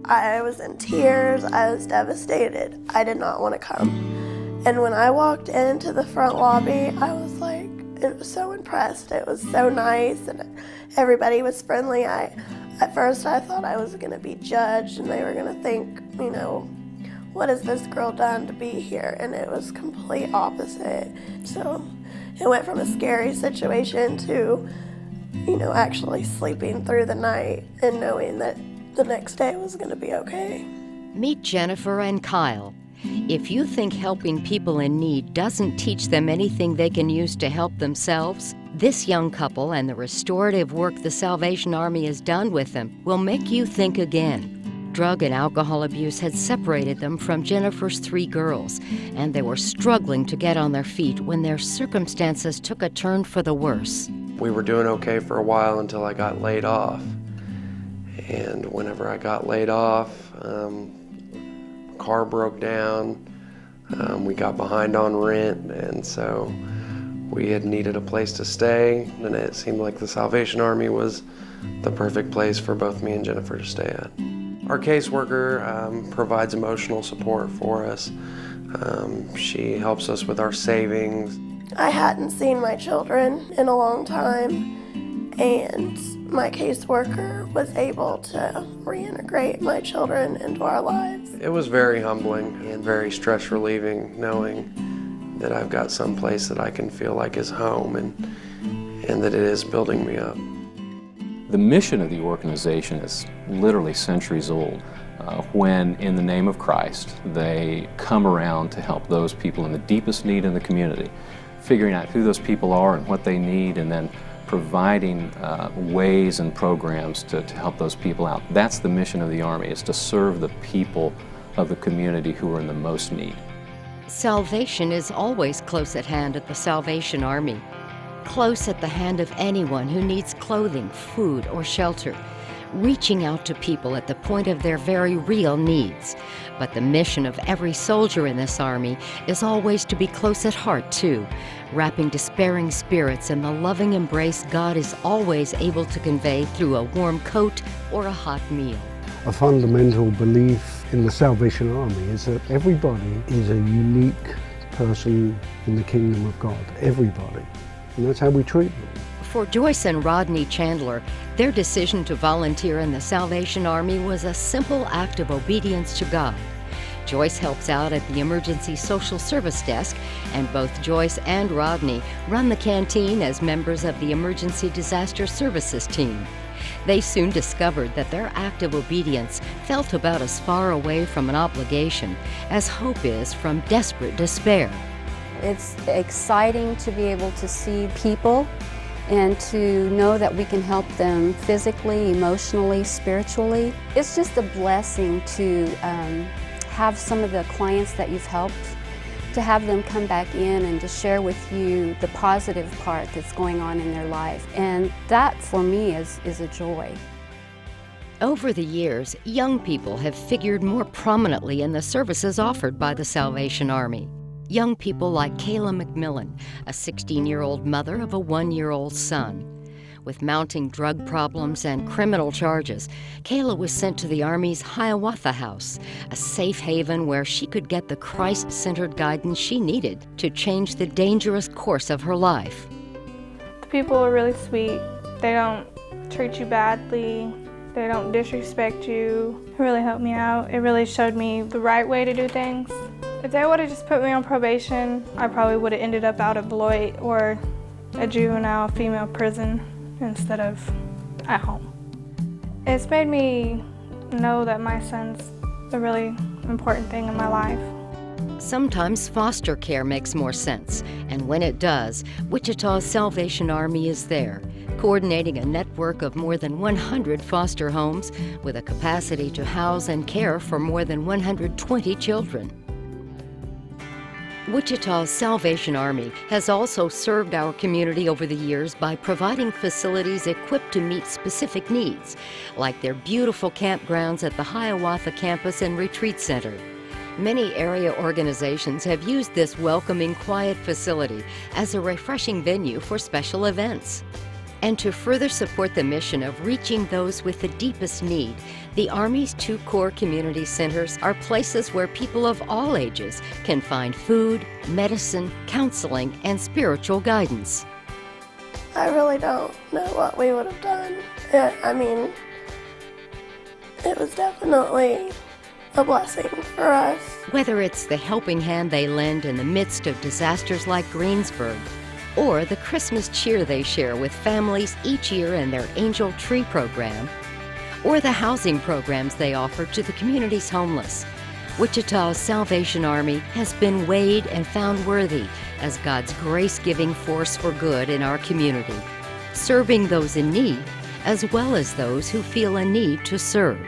I was in tears. I was devastated. I did not want to come. And when I walked into the front lobby, I was like, it was so impressed. It was so nice, and everybody was friendly. At first I thought I was going to be judged, and they were going to think, what has this girl done to be here? And it was complete opposite. So it went from a scary situation to, actually sleeping through the night and knowing that the next day was going to be okay. Meet Jennifer and Kyle. If you think helping people in need doesn't teach them anything they can use to help themselves, this young couple and the restorative work the Salvation Army has done with them will make you think again. Drug and alcohol abuse had separated them from Jennifer's 3 girls, and they were struggling to get on their feet when their circumstances took a turn for the worse. We were doing okay for a while until I got laid off. And whenever I got laid off, car broke down, we got behind on rent, and so we had needed a place to stay, and it seemed like the Salvation Army was the perfect place for both me and Jennifer to stay at. Our caseworker provides emotional support for us. She helps us with our savings. I hadn't seen my children in a long time, and my caseworker was able to reintegrate my children into our lives. It was very humbling and very stress relieving knowing that I've got some place that I can feel like is home and that it is building me up. The mission of the organization is literally centuries old. When, in the name of Christ, they come around to help those people in the deepest need in the community, figuring out who those people are and what they need, and then providing ways and programs to help those people out. That's the mission of the Army, is to serve the people of the community who are in the most need. Salvation is always close at hand at the Salvation Army. Close at the hand of anyone who needs clothing, food, or shelter, reaching out to people at the point of their very real needs. But the mission of every soldier in this army is always to be close at heart, too, wrapping despairing spirits in the loving embrace God is always able to convey through a warm coat or a hot meal. A fundamental belief in the Salvation Army is that everybody is a unique person in the kingdom of God. Everybody. And that's how we treat them. For Joyce and Rodney Chandler, their decision to volunteer in the Salvation Army was a simple act of obedience to God. Joyce helps out at the Emergency Social Service Desk, and both Joyce and Rodney run the canteen as members of the Emergency Disaster Services team. They soon discovered that their act of obedience felt about as far away from an obligation as hope is from desperate despair. It's exciting to be able to see people and to know that we can help them physically, emotionally, spiritually. It's just a blessing to have some of the clients that you've helped, to have them come back in and to share with you the positive part that's going on in their life. And that, for me, is a joy. Over the years, young people have figured more prominently in the services offered by the Salvation Army. Young people like Kayla McMillan, a 16-year-old mother of a 1-year-old son. With mounting drug problems and criminal charges, Kayla was sent to the Army's Hiawatha House, a safe haven where she could get the Christ-centered guidance she needed to change the dangerous course of her life. The people are really sweet. They don't treat you badly. They don't disrespect you. It really helped me out. It really showed me the right way to do things. If they would have just put me on probation, I probably would have ended up out at Beloit or a juvenile female prison instead of at home. It's made me know that my son's a really important thing in my life. Sometimes foster care makes more sense, and when it does, Wichita's Salvation Army is there, coordinating a network of more than 100 foster homes with a capacity to house and care for more than 120 children. Wichita's Salvation Army has also served our community over the years by providing facilities equipped to meet specific needs, like their beautiful campgrounds at the Hiawatha Campus and Retreat Center. Many area organizations have used this welcoming, quiet facility as a refreshing venue for special events. And to further support the mission of reaching those with the deepest need, the Army's 2 core community centers are places where people of all ages can find food, medicine, counseling, and spiritual guidance. I really don't know what we would have done. It was definitely a blessing for us. Whether it's the helping hand they lend in the midst of disasters like Greensburg, or the Christmas cheer they share with families each year in their Angel Tree program, or the housing programs they offer to the community's homeless, Wichita's Salvation Army has been weighed and found worthy as God's grace-giving force for good in our community, serving those in need as well as those who feel a need to serve.